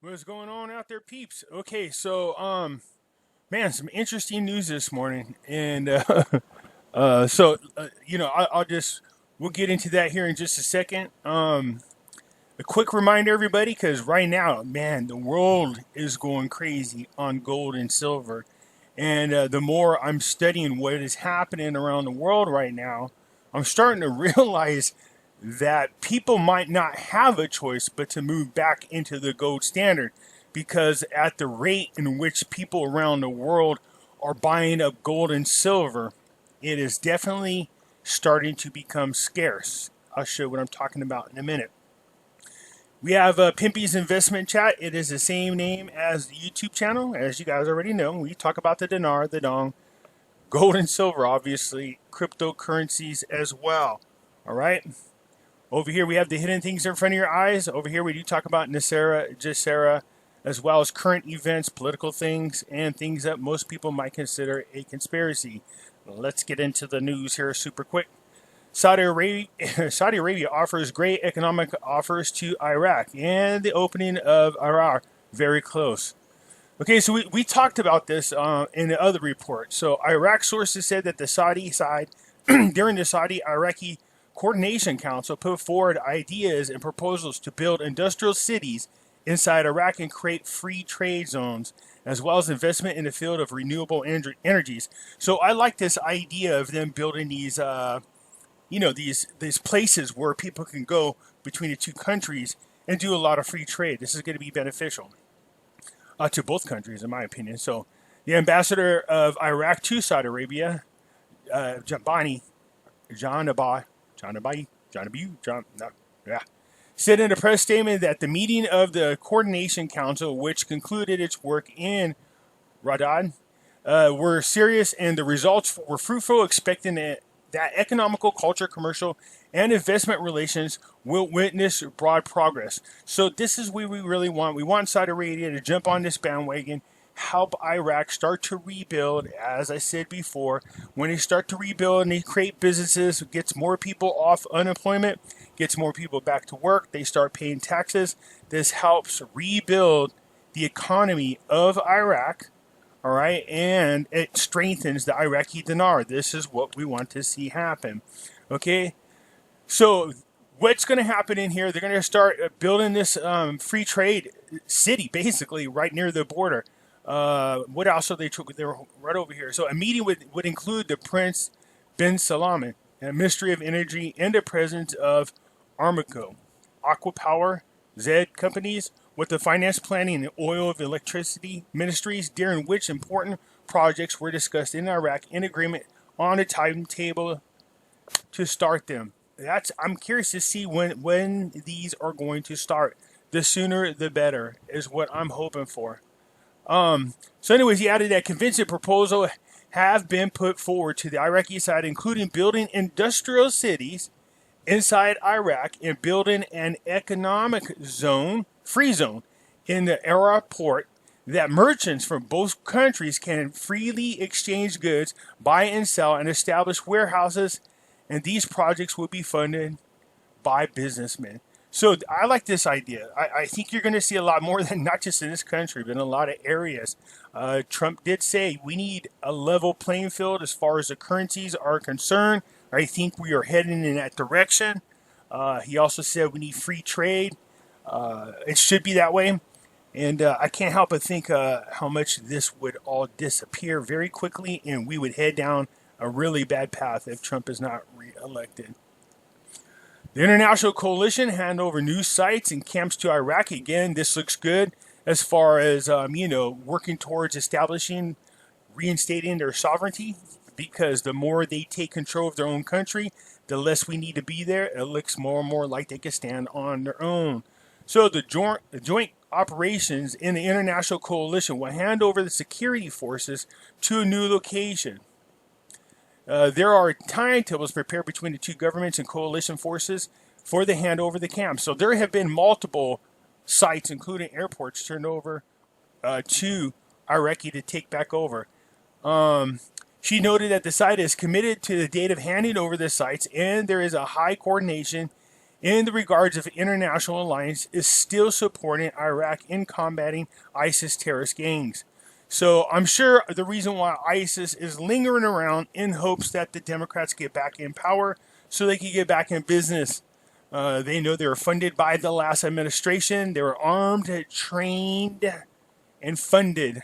What's going on out there, peeps? Okay, so man, some interesting news this morning, and I'll just we'll get into that here in just a second. A quick reminder, everybody, because right now, man, the world is going crazy on gold and silver, and the more I'm studying what is happening around the world right now, I'm starting to realize that people might not have a choice but to move back into the gold standard because at the rate in which people around the world are buying up gold and silver, it is definitely starting to become scarce. I'll show you what I'm talking about in a minute. We have Pimpy's Investment Chat. It is the same name as the YouTube channel. As you guys already know, we talk about the dinar, the dong, gold and silver, obviously, cryptocurrencies as well. All right. Over here, we have the hidden things in front of your eyes. Over here, we do talk about NESARA, GESARA, as well as current events, political things, and things that most people might consider a conspiracy. Let's get into the news here super quick. Saudi Arabia offers great economic offers to Iraq, and the opening of Iraq very close. Okay, so we talked about this in the other report. So Iraq sources said that the Saudi side, during the Saudi-Iraqi Coordination Council, put forward ideas and proposals to build industrial cities inside Iraq and create free trade zones, as well as investment in the field of renewable energies. So I like this idea of them building these, these places where people can go between the two countries and do a lot of free trade. This is going to be beneficial to both countries, in my opinion. So the ambassador of Iraq to Saudi Arabia, said in a press statement that the meeting of the Coordination Council, which concluded its work in Riyadh, were serious and the results were fruitful, expecting that economical, culture, commercial, and investment relations will witness broad progress. So this is what we really want. We want Saudi Arabia to jump on this bandwagon, help Iraq start to rebuild. As I said before, when they start to rebuild and they create businesses, gets more people off unemployment, gets more people back to work, they start paying taxes. This helps rebuild the economy of Iraq. All right, and it strengthens the Iraqi dinar. This is what we want to see happen. Okay, so what's going to happen in here? They're going to start building this free trade city, basically, right near the border. What else are they? They're right over here. So a meeting would include the Prince bin Salman, and Ministry of Energy, and the President of Armco, Aqua Power, Z companies, with the finance, planning, and oil of electricity ministries, during which important projects were discussed in Iraq in agreement on a timetable to start them. I'm curious to see when these are going to start. The sooner the better is what I'm hoping for. So anyways, he added that convincing proposal have been put forward to the Iraqi side, including building industrial cities inside Iraq and building an economic zone, free zone, in the Era port that merchants from both countries can freely exchange goods, buy and sell, and establish warehouses. And these projects will be funded by businessmen. So I like this idea. I think you're going to see a lot more than not just in this country, but in a lot of areas. Trump did say we need a level playing field as far as the currencies are concerned. I think we are heading in that direction. He also said we need free trade. It should be that way. And I can't help but think how much this would all disappear very quickly, and we would head down a really bad path if Trump is not reelected. The international coalition hand over new sites and camps to Iraq. Again, this looks good as far as, working towards establishing, reinstating their sovereignty, because the more they take control of their own country, the less we need to be there. It looks more and more like they can stand on their own. So the joint operations in the international coalition will hand over the security forces to a new location. There are timetables prepared between the two governments and coalition forces for the handover of the camps. So there have been multiple sites, including airports, turned over to Iraqi to take back over. She noted that the site is committed to the date of handing over the sites, and there is a high coordination in the regards of international alliance is still supporting Iraq in combating ISIS terrorist gangs. So I'm sure the reason why ISIS is lingering around in hopes that the Democrats get back in power so they can get back in business. They know they were funded by the last administration. They were armed, trained, and funded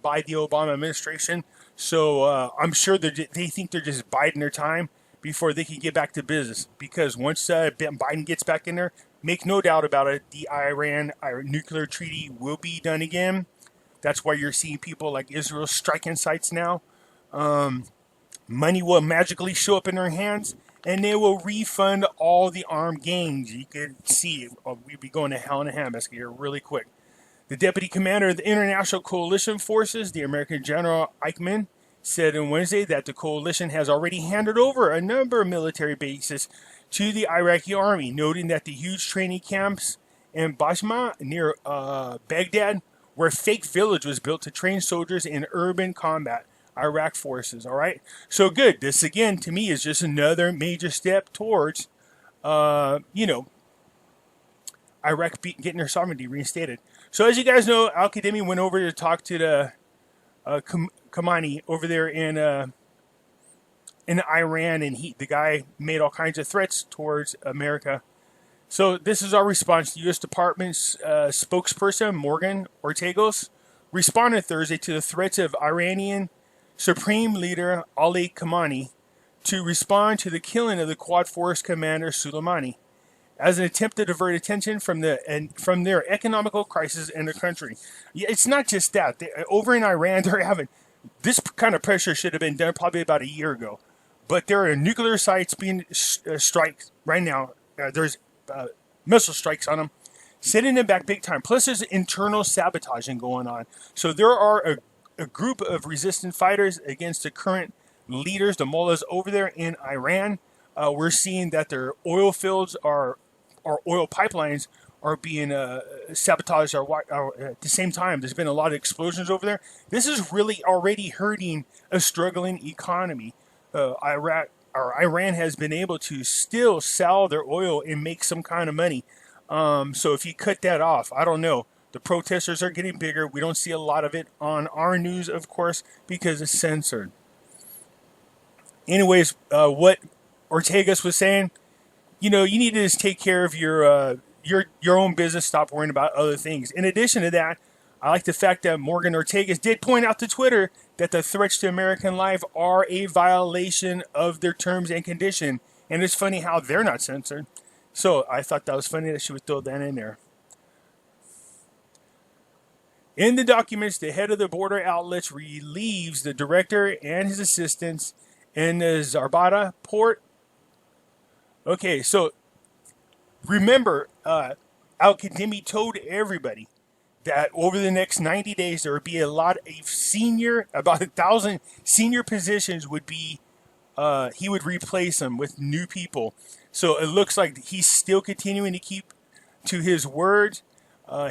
by the Obama administration. So I'm sure they think they're just biding their time before they can get back to business. Because once Biden gets back in there, make no doubt about it, the Iran nuclear treaty will be done again. That's why you're seeing people like Israel striking sites now. Money will magically show up in their hands, and they will refund all the armed gangs. You could see we'd be going to hell in a handbasket here really quick. The deputy commander of the International Coalition Forces, the American General Eichmann, said on Wednesday that the coalition has already handed over a number of military bases to the Iraqi army, noting that the huge training camps in Bashma near Baghdad, where a fake village was built to train soldiers in urban combat, Iraq forces. All right, so good. This again, to me, is just another major step towards, Iraq getting their sovereignty reinstated. So as you guys know, Al-Qademi went over to talk to the Khamenei over there in Iran, and the guy made all kinds of threats towards America. So this is our response. The U.S. Department's spokesperson, Morgan Ortagus, responded Thursday to the threats of Iranian Supreme Leader Ali Khamenei to respond to the killing of the Quad Force commander Soleimani as an attempt to divert attention from their economical crisis in the country. It's not just that. Over in Iran, they're having this kind of pressure should have been done probably about a year ago. But there are nuclear sites being striked right now. There's missile strikes on them, setting them back big time. Plus, there's internal sabotaging going on. So there are a group of resistant fighters against the current leaders, the mullahs over there in Iran. We're seeing that their oil fields or oil pipelines are being sabotaged at the same time. There's been a lot of explosions over there. This is really already hurting a struggling economy. Iran has been able to still sell their oil and make some kind of money. So if you cut that off, I don't know. The protesters are getting bigger. We don't see a lot of it on our news, of course, because it's censored. Anyways, what Ortagus was saying, you need to just take care of your own business. Stop worrying about other things. In addition to that, I like the fact that Morgan Ortagus did point out to Twitter that the threats to American life are a violation of their terms and condition. And it's funny how they're not censored. So I thought that was funny that she would throw that in there. In the documents, the head of the border outlets relieves the director and his assistants in the Zarbada port. Okay, so remember, Al-Qademi told everybody that over the next 90 days there would be about 1,000 senior positions would be, he would replace them with new people. So it looks like he's still continuing to keep to his word.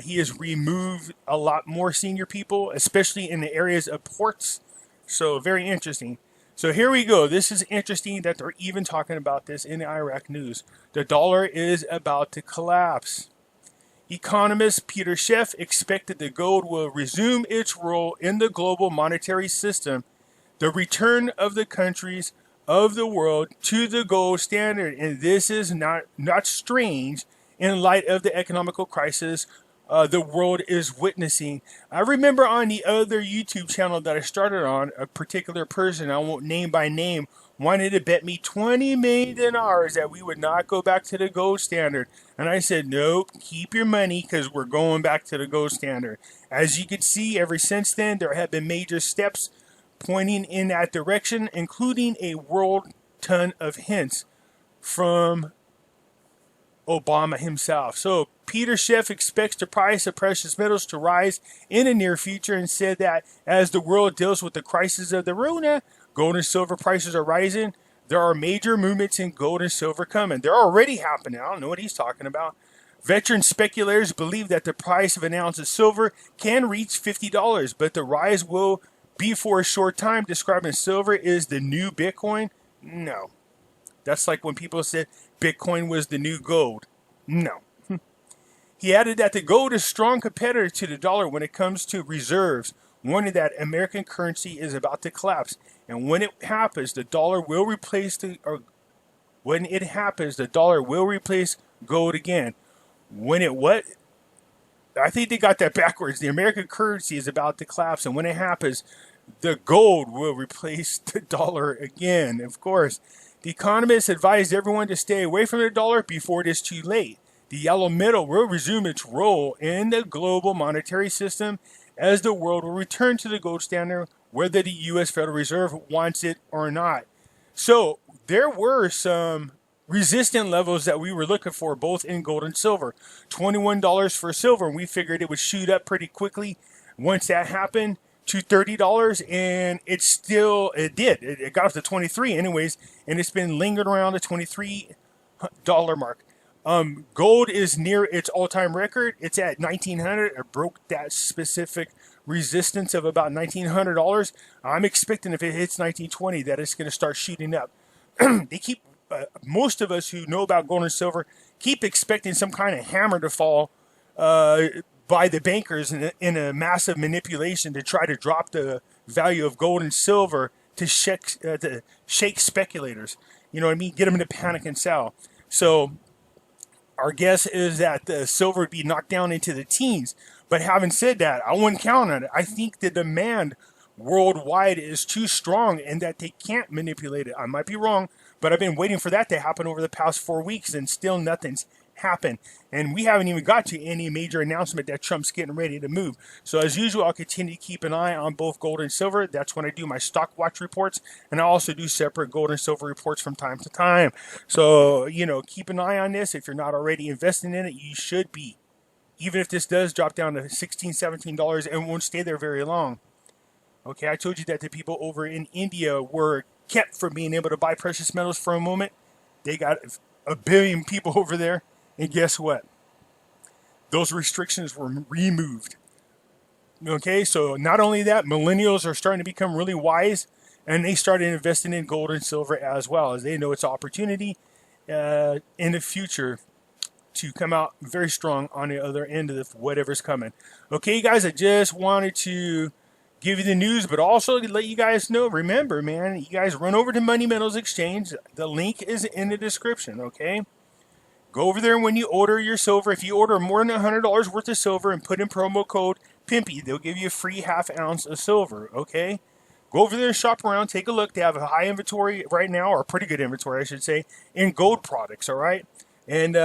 He has removed a lot more senior people, especially in the areas of ports. So very interesting. So here we go. This is interesting that they're even talking about this in the Iraq news. The dollar is about to collapse. Economist Peter Schiff expected the gold will resume its role in the global monetary system, the return of the countries of the world to the gold standard. And this is not strange in light of the economical crisis the world is witnessing. I remember on the other YouTube channel that I started on, a particular person, I won't name by name, wanted to bet me $20 million that we would not go back to the gold standard. And I said, nope, keep your money because we're going back to the gold standard. As you can see, ever since then, there have been major steps pointing in that direction, including a world ton of hints from Obama himself. So Peter Schiff expects the price of precious metals to rise in the near future and said that as the world deals with the crisis of the Rona, gold and silver prices are rising. There are major movements in gold and silver coming. They're already happening. I don't know what he's talking about. Veteran speculators believe that the price of an ounce of silver can reach $50, but the rise will be for a short time, describing silver as the new Bitcoin. No. That's like when people said Bitcoin was the new gold. No. He added that the gold is a strong competitor to the dollar when it comes to reserves, warning that American currency is about to collapse. And when it happens, the dollar will replace gold again. When it what? I think they got that backwards. The American currency is about to collapse, and when it happens, the gold will replace the dollar again. Of course, the economists advised everyone to stay away from the dollar before it is too late. The yellow metal will resume its role in the global monetary system as the world will return to the gold standard, whether the U.S. Federal Reserve wants it or not. So there were some resistant levels that we were looking for, both in gold and silver. $21 for silver, and we figured it would shoot up pretty quickly once that happened to $30, and it did. It got up to 23 anyways, and it's been lingering around the $23 mark. Gold is near its all-time record. It's at $1,900. It broke that specific resistance of about $1,900. I'm expecting if it hits $1,920 that it's going to start shooting up. They keep most of us who know about gold and silver keep expecting some kind of hammer to fall by the bankers in a massive manipulation to try to drop the value of gold and silver to shake speculators. You know what I mean? Get them to panic and sell. So our guess is that the silver would be knocked down into the teens. But having said that, I wouldn't count on it. I think the demand worldwide is too strong and that they can't manipulate it. I might be wrong, but I've been waiting for that to happen over the past 4 weeks, and still nothing's happened. And we haven't even got to any major announcement that Trump's getting ready to move. So as usual, I'll continue to keep an eye on both gold and silver. That's when I do my stock watch reports, and I also do separate gold and silver reports from time to time. So, you know, keep an eye on this. If you're not already investing in it, you should be. Even if this does drop down to $16, $17, and won't stay there very long. Okay, I told you that the people over in India were kept from being able to buy precious metals for a moment. They got 1 billion people over there, and guess what? Those restrictions were removed. Okay, so not only that, millennials are starting to become really wise, and they started investing in gold and silver as well, as they know it's an opportunity in the future to come out very strong on the other end of whatever's coming. Okay, guys, I just wanted to give you the news, but also to let you guys know, remember, man, you guys run over to Money Metals Exchange. The link is in the description, okay? Go over there when you order your silver. If you order more than $100 worth of silver and put in promo code Pimpy, they'll give you a free ½ ounce of silver, okay? Go over there and shop around. Take a look. They have a high inventory right now, or a pretty good inventory, I should say, in gold products, all right? And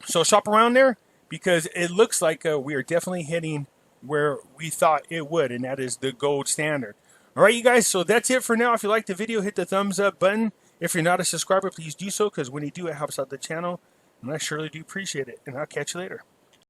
so shop around there, because it looks like we are definitely hitting where we thought it would, and that is the gold standard. All right, you guys, so that's it for now. If you liked the video, hit the thumbs up button. If you're not a subscriber, please do so, because when you do, it helps out the channel, and I surely do appreciate it. And I'll catch you later.